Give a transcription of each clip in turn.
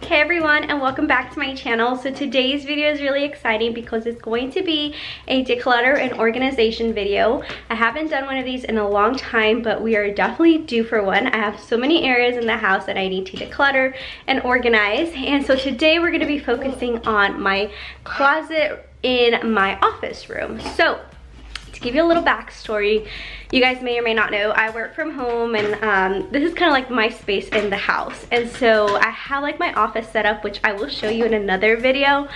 Hey everyone, and welcome back to my channel. So today's video is really exciting because it's going to be a declutter and organization video. I haven't done one of these in a long time, but we are definitely due for one. I have so many areas in the house that I need to declutter and organize. And so today we're going to be focusing on my closet in my office room. So to give you a little backstory, you guys may or may not know, I work from home, and this is kind of like my space in the house. And so I have like my office set up, which I will show you in another video.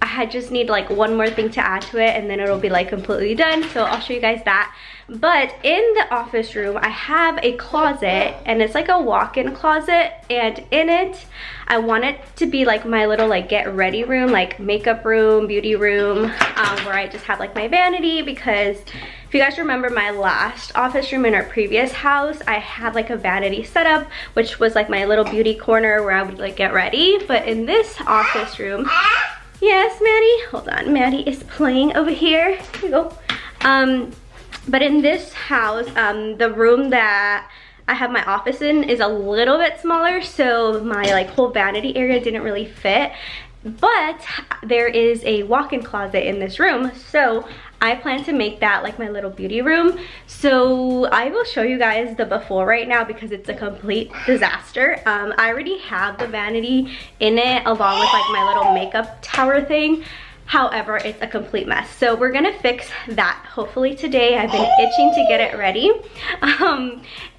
I just need like one more thing to add to it and then it'll be like completely done. So I'll show you guys that. But in the office room, I have a closet, and it's like a walk-in closet, and in it, I want it to be like my little like get ready room, like makeup room, beauty room, where I just have like my vanity, because if you guys remember my last office room in our previous house, I had like a vanity setup, which was like my little beauty corner where I would like get ready. But in this office room, yes, Maddie, hold on, Maddie is playing over here. Here you go. But in this house, the room that I have my office in is a little bit smaller, so my like whole vanity area didn't really fit. But there is a walk-in closet in this room, so I plan to make that like my little beauty room. So I will show you guys the before right now because it's a complete disaster. I already have the vanity in it along with like my little makeup tower thing. However, it's a complete mess. So we're gonna fix that hopefully today. I've been itching to get it ready.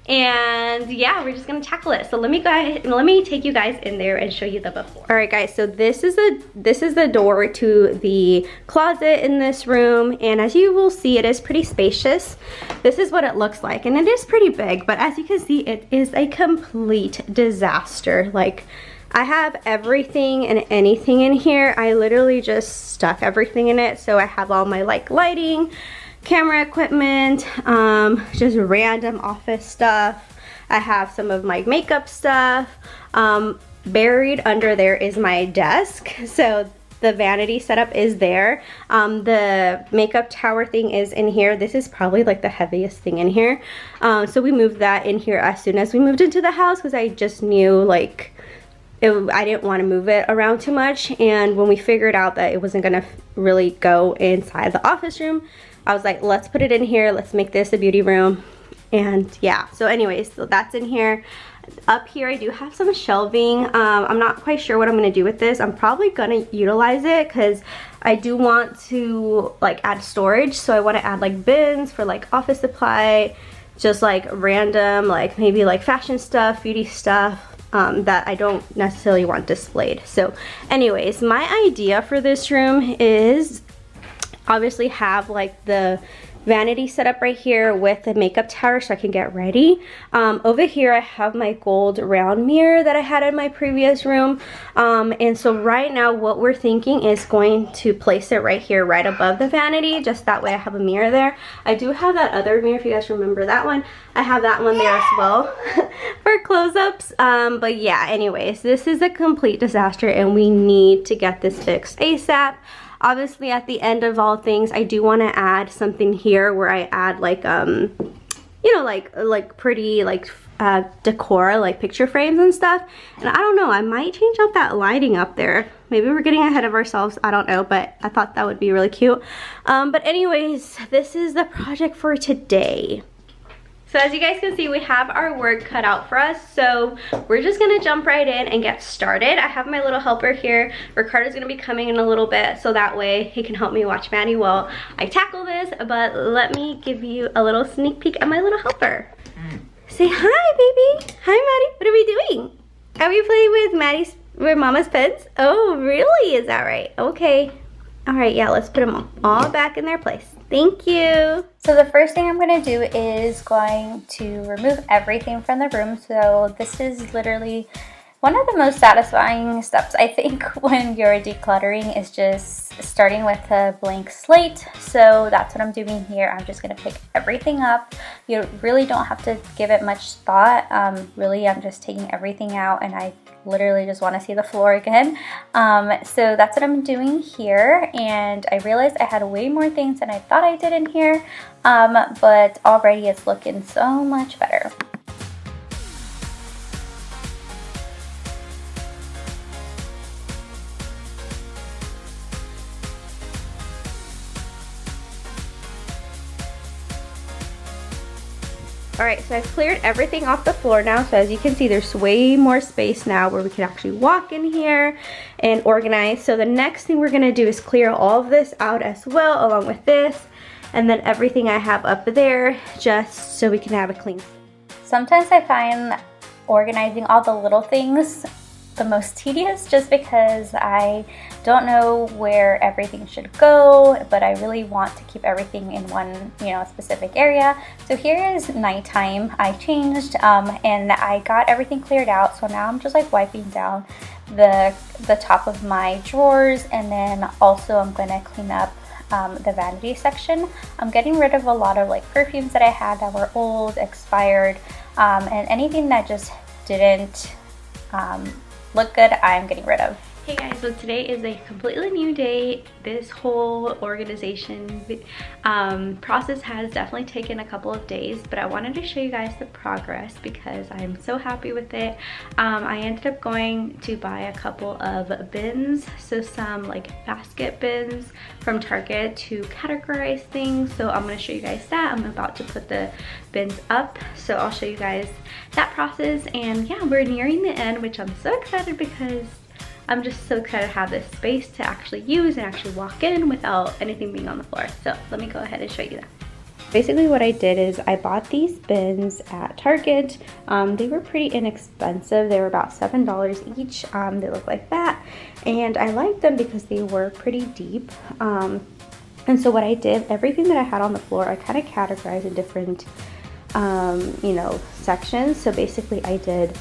And yeah, we're just gonna tackle it. So let me take you guys in there and show you the before. All right guys, so this is the door to the closet in this room, and as you will see, it is pretty spacious. This is what it looks like, and it is pretty big, but as you can see, it is a complete disaster. Like, I have everything and anything in here. I literally just stuck everything in it. So I have all my like lighting, camera equipment, just random office stuff. I have some of my makeup stuff. Buried under there is my desk. So the vanity setup is there. The makeup tower thing is in here. This is probably like the heaviest thing in here. So we moved that in here as soon as we moved into the house because I just knew like, I didn't want to move it around too much, and when we figured out that it wasn't gonna really go inside the office room, I was like, let's put it in here, let's make this a beauty room. And yeah, so anyways, so that's in here. Up here I do have some shelving. I'm not quite sure what I'm gonna do with this. I'm probably gonna utilize it because I do want to like add storage, so I want to add like bins for like office supply, just like random like maybe like fashion stuff, beauty stuff, that I don't necessarily want displayed. So anyways, my idea for this room is obviously have like the vanity set up right here with the makeup tower so I can get ready. Over here I have my gold round mirror that I had in my previous room, and so right now what we're thinking is going to place it right here right above the vanity, just that way I have a mirror there. I do have that other mirror, if you guys remember that one. I have that one there as well for close-ups. But yeah, anyways, this is a complete disaster and we need to get this fixed ASAP. Obviously, at the end of all things, I do want to add something here where I add like, you know, like pretty like decor, like picture frames and stuff. And I don't know, I might change out that lighting up there. Maybe we're getting ahead of ourselves, I don't know, but I thought that would be really cute. But anyways, this is the project for today. So as you guys can see, we have our work cut out for us. So we're just gonna jump right in and get started. I have my little helper here. Ricardo's gonna be coming in a little bit, so that way he can help me watch Maddie while I tackle this. But let me give you a little sneak peek at my little helper. Say hi, baby. Hi, Maddie. What are we doing? Are we playing with Mama's pens? Oh, really? Is that right? Okay. All right, yeah, let's put them all back in their place. Thank you. So the first thing I'm going to do is going to remove everything from the room. So this is literally one of the most satisfying steps, I think, when you're decluttering, is just starting with a blank slate. So that's what I'm doing here. I'm just going to pick everything up. You really don't have to give it much thought. Really, I'm just taking everything out, and I literally just want to see the floor again. So that's what I'm doing here, and I realized I had way more things than I thought I did in here, but already it's looking so much better. Alright, so I've cleared everything off the floor now, so as you can see there's way more space now where we can actually walk in here and organize. So the next thing we're going to do is clear all of this out as well, along with this, and then everything I have up there, just so we can have a clean. Sometimes I find organizing all the little things the most tedious, just because I don't know where everything should go, but I really want to keep everything in one, specific area. So here is nighttime. I changed and I got everything cleared out. So now I'm just like wiping down the top of my drawers, and then also I'm going to clean up the vanity section. I'm getting rid of a lot of like perfumes that I had that were old, expired, and anything that just didn't look good, I'm getting rid of. Hey guys, so today is a completely new day. This whole organization process has definitely taken a couple of days, but I wanted to show you guys the progress because I'm so happy with it. I ended up going to buy a couple of bins, so some like basket bins from Target to categorize things. So I'm going to show you guys that. I'm about to put the bins up, so I'll show you guys that process. And yeah, we're nearing the end, which I'm so excited because I'm just so excited to have this space to actually use and actually walk in without anything being on the floor. So let me go ahead and show you that. Basically what I did is I bought these bins at Target. They were pretty inexpensive. They were about $7 each. They look like that. And I liked them because they were pretty deep. And so what I did, everything that I had on the floor, I kind of categorized in different, sections. So basically I did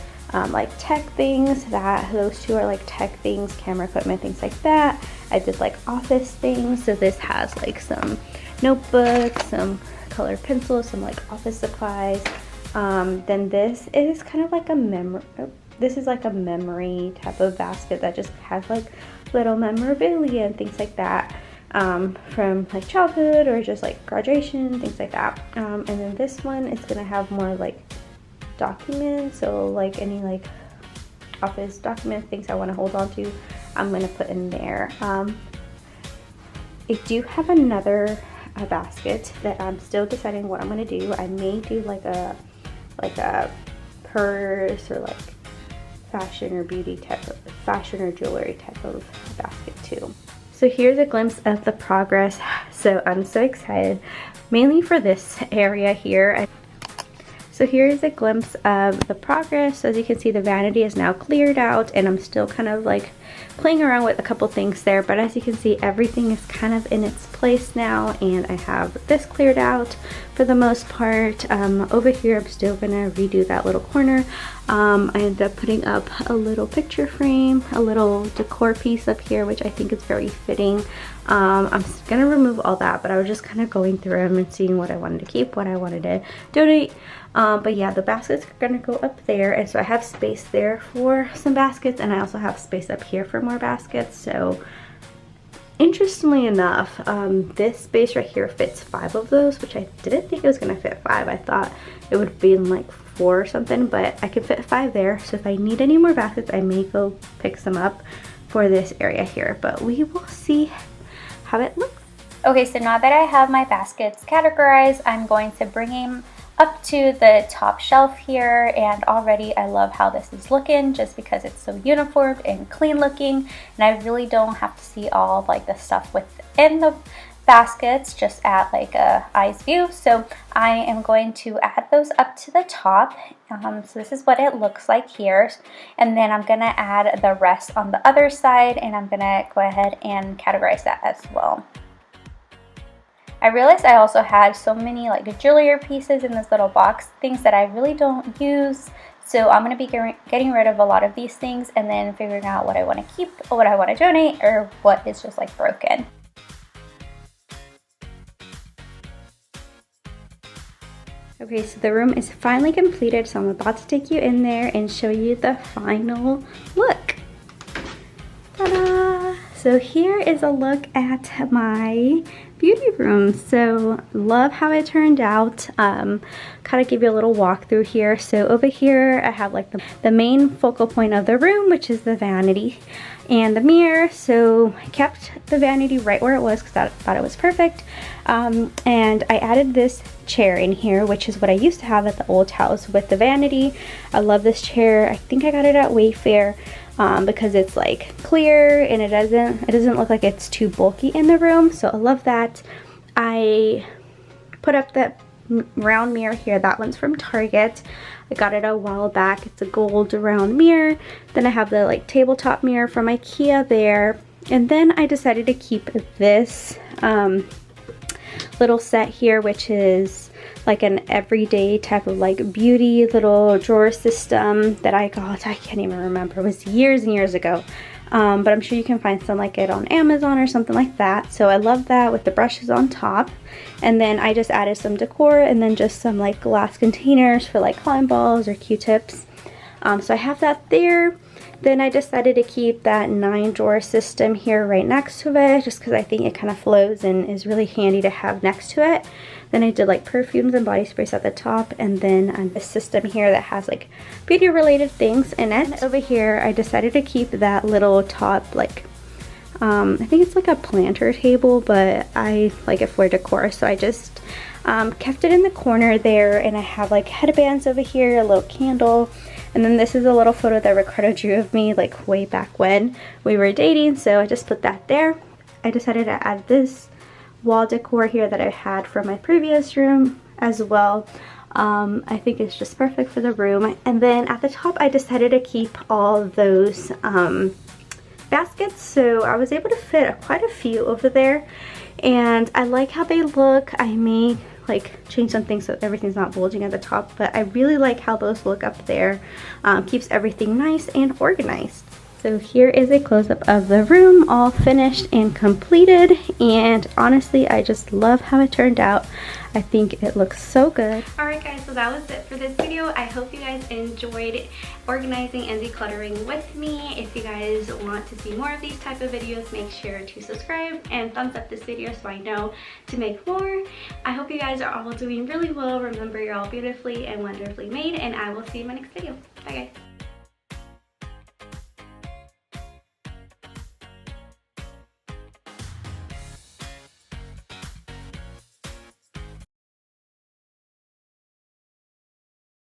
like tech things, those two are like tech things, camera equipment, things like that. I did like office things, so this has like some notebooks, some colored pencils, some like office supplies. Then this is kind of like a memory type of basket that just has like little memorabilia and things like that, from like childhood or just like graduation, things like that. And then this one is gonna have more like documents, so like any like office document things I want to hold on to, I'm going to put in there. I do have another basket that I'm still deciding what I'm going to do. I may do like a purse or like fashion or beauty type of fashion or jewelry type of basket too. So here's a glimpse of the progress. So I'm so excited, mainly for this area here. So here is a glimpse of the progress. As you can see, the vanity is now cleared out, and I'm still kind of like playing around with a couple things there, but as you can see, everything is kind of in its place now, and I have this cleared out for the most part. Over here, I'm still gonna redo that little corner. I ended up putting up a little picture frame, a little decor piece up here, which I think is very fitting. I'm gonna remove all that, but I was just kind of going through them and seeing what I wanted to keep, what I wanted to donate. But yeah, the baskets are gonna go up there, and so I have space there for some baskets, and I also have space up here for more baskets. So interestingly enough, this space right here fits 5 of those, which I didn't think it was gonna fit 5. I thought it would be in like 4 or something, but I can fit 5 there. So if I need any more baskets, I may go pick some up for this area here, but we will see how it looks. Okay, so now that I have my baskets categorized, I'm going to bring them up to the top shelf here, and already I love how this is looking just because it's so uniform and clean looking, and I really don't have to see all of like the stuff within the baskets, just at like a eye's view. So I am going to add those up to the top. So this is what it looks like here, and then I'm gonna add the rest on the other side, and I'm gonna go ahead and categorize that as well. I realized I also had so many like jewelry pieces in this little box, things that I really don't use. So I'm going to be getting rid of a lot of these things, and then figuring out what I want to keep, or what I want to donate, or what is just like broken. Okay, so the room is finally completed, so I'm about to take you in there and show you the final look. Ta-da! So here is a look at my beauty room. So love how it turned out. Kind of give you a little walkthrough here. So over here I have like the main focal point of the room, which is the vanity and the mirror. So I kept the vanity right where it was because I thought it was perfect. And I added this chair in here, which is what I used to have at the old house with the vanity. I love this chair. I think I got it at Wayfair. Because it's like clear and it doesn't look like it's too bulky in the room, so I love that. I put up that round mirror here. That one's from Target. I got it a while back. It's a gold round mirror. Then I have the like tabletop mirror from IKEA there, and then I decided to keep this little set here, which is like an everyday type of like beauty little drawer system that I got. I can't even remember. It was years and years ago. But I'm sure you can find some like it on Amazon or something like that. So I love that with the brushes on top. And then I just added some decor and then just some like glass containers for like cotton balls or Q-tips. So I have that there. Then I decided to keep that 9-drawer system here right next to it, just because I think it kind of flows and is really handy to have next to it. Then I did like perfumes and body sprays at the top, and then a system here that has like beauty related things in it. And over here I decided to keep that little top like I think it's like a planter table, but I like it for decor, so I just kept it in the corner there. And I have like headbands over here, a little candle, and then this is a little photo that Ricardo drew of me like way back when we were dating, so I just put that there. I decided to add this wall decor here that I had from my previous room as well. I think it's just perfect for the room. And then at the top I decided to keep all those baskets, so I was able to fit quite a few over there, and I like how they look. I may like change some things so everything's not bulging at the top, but I really like how those look up there. Keeps everything nice and organized. So here is a close-up of the room, all finished and completed, and honestly I just love how it turned out. I think it looks so good. Alright guys, so that was it for this video. I hope you guys enjoyed organizing and decluttering with me. If you guys want to see more of these type of videos, make sure to subscribe and thumbs up this video so I know to make more. I hope you guys are all doing really well. Remember, you're all beautifully and wonderfully made, and I will see you in my next video. Bye guys.